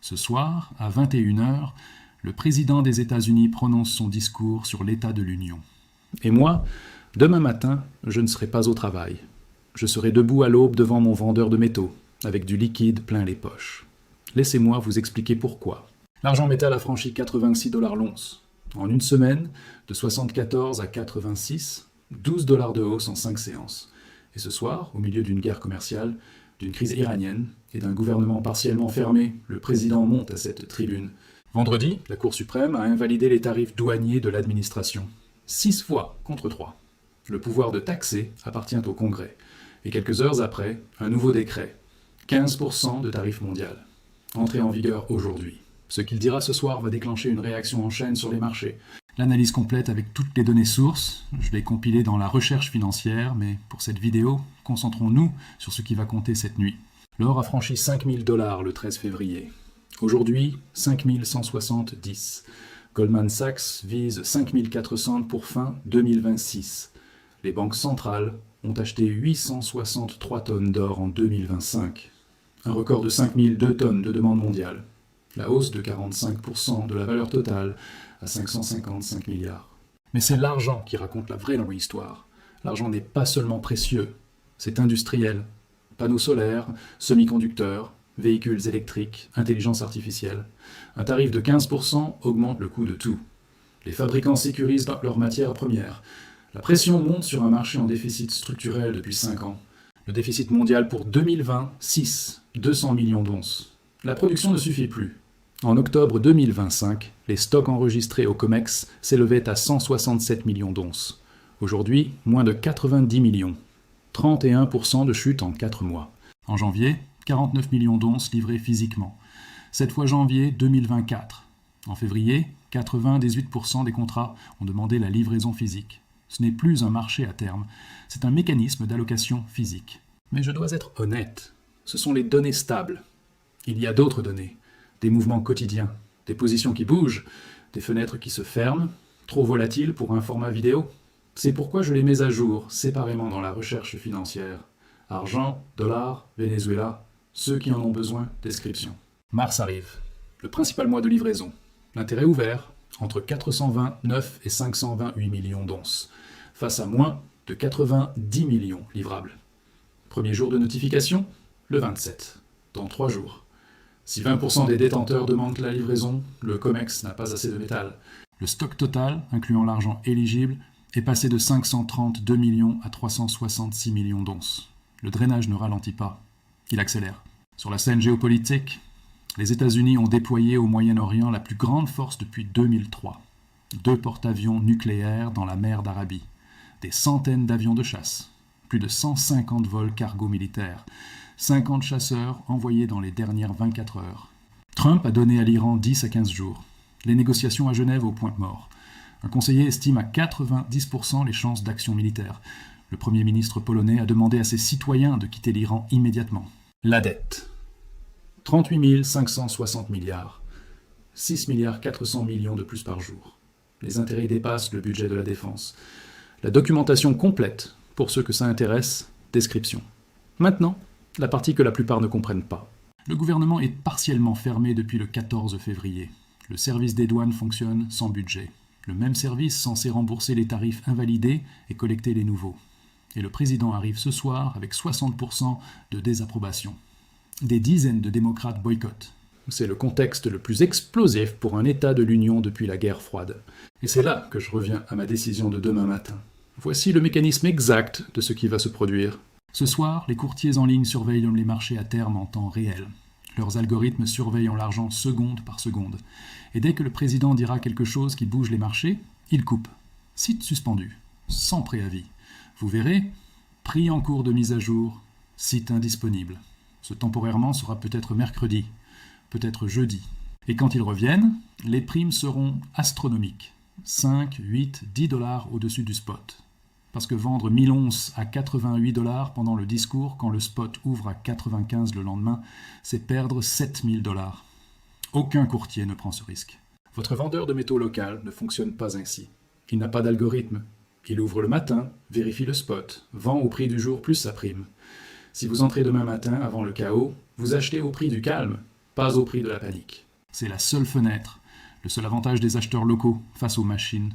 Ce soir, à 21 h, le président des États-Unis prononce son discours sur l'état de l'Union. Et moi, demain matin, je ne serai pas au travail. Je serai debout à l'aube devant mon vendeur de métaux, avec du liquide plein les poches. Laissez-moi vous expliquer pourquoi. L'argent métal a franchi 86 $ l'once. En une semaine, de 74 à 86, 12 $ de hausse en 5 séances. Et ce soir, au milieu d'une guerre commerciale, d'une crise iranienne et d'un gouvernement partiellement fermé, le président monte à cette tribune. Vendredi, la Cour suprême a invalidé les tarifs douaniers de l'administration. 6 fois contre 3. Le pouvoir de taxer appartient au Congrès. Et quelques heures après, un nouveau décret. 15% de tarif mondial. Entré en vigueur aujourd'hui. Ce qu'il dira ce soir va déclencher une réaction en chaîne sur les marchés. L'analyse complète avec toutes les données sources, je l'ai compilée dans la recherche financière, mais pour cette vidéo, concentrons-nous sur ce qui va compter cette nuit. L'or a franchi 5 000 $ le 13 février. Aujourd'hui, 5 170. Goldman Sachs vise 5 400 pour fin 2026. Les banques centrales ont acheté 863 tonnes d'or en 2025. Un record de 5 002 tonnes de demande mondiale. La hausse de 45% de la valeur totale à 555 milliards. Mais c'est l'argent qui raconte la vraie longue histoire. L'argent n'est pas seulement précieux, c'est industriel. Panneaux solaires, semi-conducteurs, véhicules électriques, intelligence artificielle. Un tarif de 15% augmente le coût de tout. Les fabricants sécurisent leurs matières premières. La pression monte sur un marché en déficit structurel depuis 5 ans. Le déficit mondial pour 2020, 200 millions d'onces. La production ne suffit plus. En octobre 2025, les stocks enregistrés au COMEX s'élevaient à 167 millions d'onces. Aujourd'hui, moins de 90 millions. 31% de chute en 4 mois. En janvier, 49 millions d'onces livrées physiquement. Cette fois janvier 2024. En février, 98% des contrats ont demandé la livraison physique. Ce n'est plus un marché à terme, c'est un mécanisme d'allocation physique. Mais je dois être honnête, ce sont les données stables. Il y a d'autres données, des mouvements quotidiens, des positions qui bougent, des fenêtres qui se ferment, trop volatiles pour un format vidéo. C'est pourquoi je les mets à jour, séparément dans la recherche financière. Argent, dollars, Venezuela, ceux qui en ont besoin, description. Mars arrive, le principal mois de livraison. L'intérêt ouvert, entre 429 et 528 millions d'onces, face à moins de 90 millions livrables. Premier jour de notification, le 27, dans 3 jours. Si 20% des détenteurs demandent la livraison, le COMEX n'a pas assez de métal. Le stock total, incluant l'argent éligible, est passé de 532 millions à 366 millions d'onces. Le drainage ne ralentit pas, il accélère. Sur la scène géopolitique, les États-Unis ont déployé au Moyen-Orient la plus grande force depuis 2003. 2 porte-avions nucléaires dans la mer d'Arabie, des centaines d'avions de chasse, plus de 150 vols cargo militaires, 50 chasseurs envoyés dans les dernières 24 heures. Trump a donné à l'Iran 10 à 15 jours. Les négociations à Genève au point mort. Un conseiller estime à 90% les chances d'action militaire. Le Premier ministre polonais a demandé à ses citoyens de quitter l'Iran immédiatement. La dette. 38 560 milliards. 6 400 millions de plus par jour. Les intérêts dépassent le budget de la défense. La documentation complète, pour ceux que ça intéresse, description. Maintenant, la partie que la plupart ne comprennent pas. Le gouvernement est partiellement fermé depuis le 14 février. Le service des douanes fonctionne sans budget. Le même service censé rembourser les tarifs invalidés et collecter les nouveaux. Et le président arrive ce soir avec 60% de désapprobation. Des dizaines de démocrates boycottent. C'est le contexte le plus explosif pour un État de l'Union depuis la guerre froide. Et c'est là que je reviens à ma décision de demain matin. Voici le mécanisme exact de ce qui va se produire. Ce soir, les courtiers en ligne surveillent les marchés à terme en temps réel. Leurs algorithmes surveillent l'argent seconde par seconde. Et dès que le président dira quelque chose qui bouge les marchés, il coupe. Site suspendu, sans préavis. Vous verrez, prix en cours de mise à jour, site indisponible. Ce temporairement sera peut-être mercredi, peut-être jeudi. Et quand ils reviennent, les primes seront astronomiques. 5, 8, 10 $ au-dessus du spot. Parce que vendre 1000 onces à 88 $ pendant le discours, quand le spot ouvre à 95 le lendemain, c'est perdre 7000 $. Aucun courtier ne prend ce risque. Votre vendeur de métaux local ne fonctionne pas ainsi. Il n'a pas d'algorithme. Il ouvre le matin, vérifie le spot, vend au prix du jour plus sa prime. Si vous entrez demain matin avant le chaos, vous achetez au prix du calme. pas au prix de la panique. C'est la seule fenêtre, le seul avantage des acheteurs locaux face aux machines.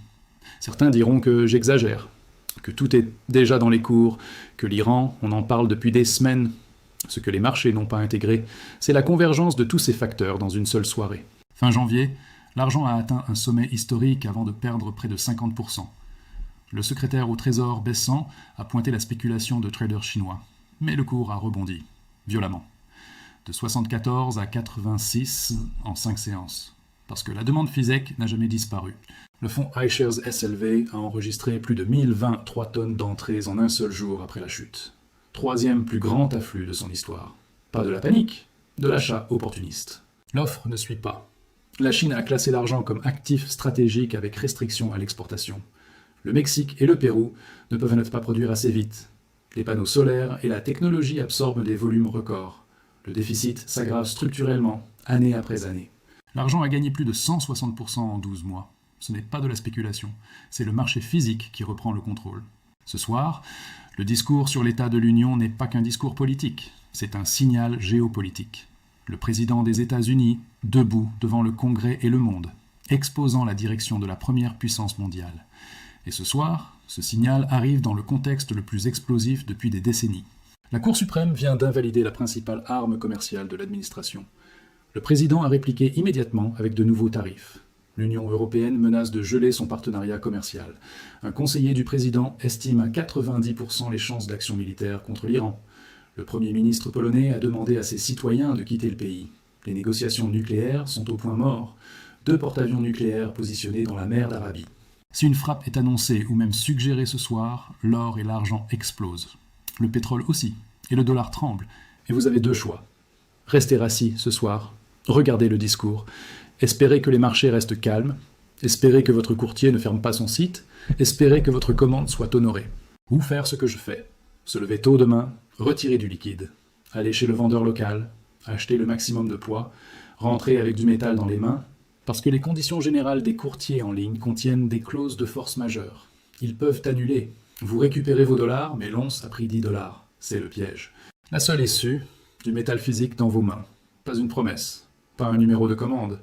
Certains diront que j'exagère, que tout est déjà dans les cours, que l'Iran, on en parle depuis des semaines. Ce que les marchés n'ont pas intégré, c'est la convergence de tous ces facteurs dans une seule soirée. Fin janvier, l'argent a atteint un sommet historique avant de perdre près de 50%. Le secrétaire au Trésor Bessan a pointé la spéculation de traders chinois, mais le cours a rebondi, violemment, de 74 à 86 en 5 séances, parce que la demande physique n'a jamais disparu. Le fonds iShares SLV a enregistré plus de 1023 tonnes d'entrées en un seul jour après la chute. Troisième plus grand afflux de son histoire. Pas de la panique, de l'achat opportuniste. L'offre ne suit pas. La Chine a classé l'argent comme actif stratégique avec restriction à l'exportation. Le Mexique et le Pérou ne peuvent pas produire assez vite. Les panneaux solaires et la technologie absorbent des volumes records. Le déficit s'aggrave structurellement, année après année. L'argent a gagné plus de 160% en 12 mois. Ce n'est pas de la spéculation, c'est le marché physique qui reprend le contrôle. Ce soir, le discours sur l'état de l'Union n'est pas qu'un discours politique, c'est un signal géopolitique. Le président des États-Unis, debout devant le Congrès et le monde, exposant la direction de la première puissance mondiale. Et ce soir, ce signal arrive dans le contexte le plus explosif depuis des décennies. La Cour suprême vient d'invalider la principale arme commerciale de l'administration. Le président a répliqué immédiatement avec de nouveaux tarifs. L'Union européenne menace de geler son partenariat commercial. Un conseiller du président estime à 90% les chances d'action militaire contre l'Iran. Le Premier ministre polonais a demandé à ses citoyens de quitter le pays. Les négociations nucléaires sont au point mort. 2 porte-avions nucléaires positionnés dans la mer d'Arabie. Si une frappe est annoncée ou même suggérée ce soir, l'or et l'argent explosent. Le pétrole aussi, et le dollar tremble. Et vous avez 2 choix. Restez assis ce soir, regardez le discours, espérez que les marchés restent calmes, espérez que votre courtier ne ferme pas son site, espérez que votre commande soit honorée. Ou faire ce que je fais, se lever tôt demain, retirer du liquide, aller chez le vendeur local, acheter le maximum de poids, rentrer avec du métal dans les mains, parce que les conditions générales des courtiers en ligne contiennent des clauses de force majeure. Ils peuvent annuler. Vous récupérez vos dollars, mais l'once a pris 10 $. C'est le piège. La seule issue, du métal physique dans vos mains. Pas une promesse, pas un numéro de commande.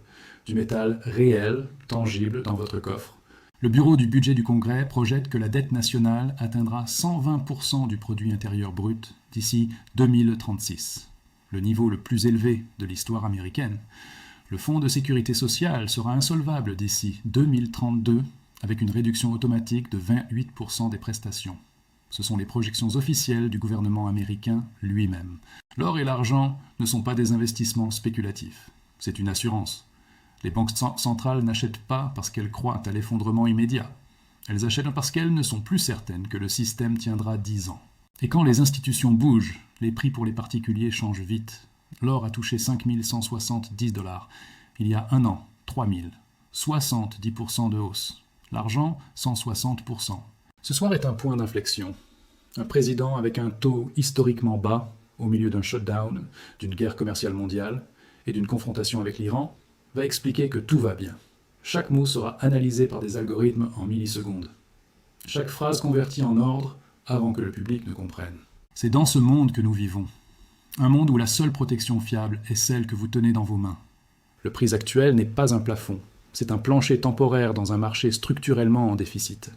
Du métal réel, tangible dans votre coffre. Le bureau du budget du Congrès projette que la dette nationale atteindra 120% du produit intérieur brut d'ici 2036, le niveau le plus élevé de l'histoire américaine. Le fonds de sécurité sociale sera insolvable d'ici 2032 avec une réduction automatique de 28% des prestations. Ce sont les projections officielles du gouvernement américain lui-même. L'or et l'argent ne sont pas des investissements spéculatifs, c'est une assurance. Les banques centrales n'achètent pas parce qu'elles croient à l'effondrement immédiat. Elles achètent parce qu'elles ne sont plus certaines que le système tiendra 10 ans. Et quand les institutions bougent, les prix pour les particuliers changent vite. L'or a touché 5 170 $. Il y a un an, 3 000. 70% de hausse. L'argent, 160%. Ce soir est un point d'inflexion. Un président avec un taux historiquement bas, au milieu d'un shutdown, d'une guerre commerciale mondiale et d'une confrontation avec l'Iran, va expliquer que tout va bien. Chaque mot sera analysé par des algorithmes en millisecondes. Chaque phrase convertie en ordre avant que le public ne comprenne. C'est dans ce monde que nous vivons. Un monde où la seule protection fiable est celle que vous tenez dans vos mains. Le prix actuel n'est pas un plafond. C'est un plancher temporaire dans un marché structurellement en déficit.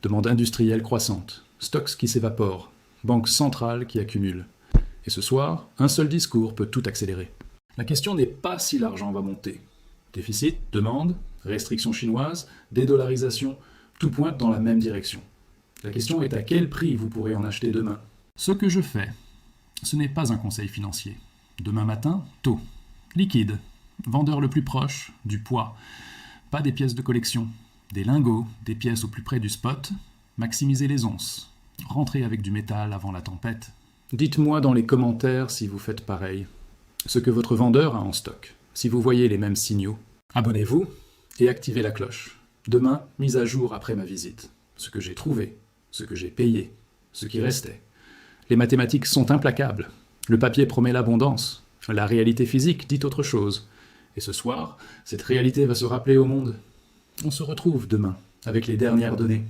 Demande industrielle croissante, stocks qui s'évaporent, banques centrales qui accumulent. Et ce soir, un seul discours peut tout accélérer. La question n'est pas si l'argent va monter. Déficit, demande, restrictions chinoises, dédollarisation, tout pointe dans la même direction. La question est à quel prix vous pourrez en acheter demain. Ce que je fais, ce n'est pas un conseil financier. Demain matin, tôt. Liquide. Vendeur le plus proche, du poids. Pas des pièces de collection. Des lingots, des pièces au plus près du spot. Maximisez les onces. Rentrez avec du métal avant la tempête. Dites-moi dans les commentaires si vous faites pareil. Ce que votre vendeur a en stock. Si vous voyez les mêmes signaux. Abonnez-vous et activez la cloche. Demain, mise à jour après ma visite. Ce que j'ai trouvé, ce que j'ai payé, ce qui restait. Les mathématiques sont implacables. Le papier promet l'abondance. La réalité physique dit autre chose. Et ce soir, cette réalité va se rappeler au monde. On se retrouve demain avec les dernières données.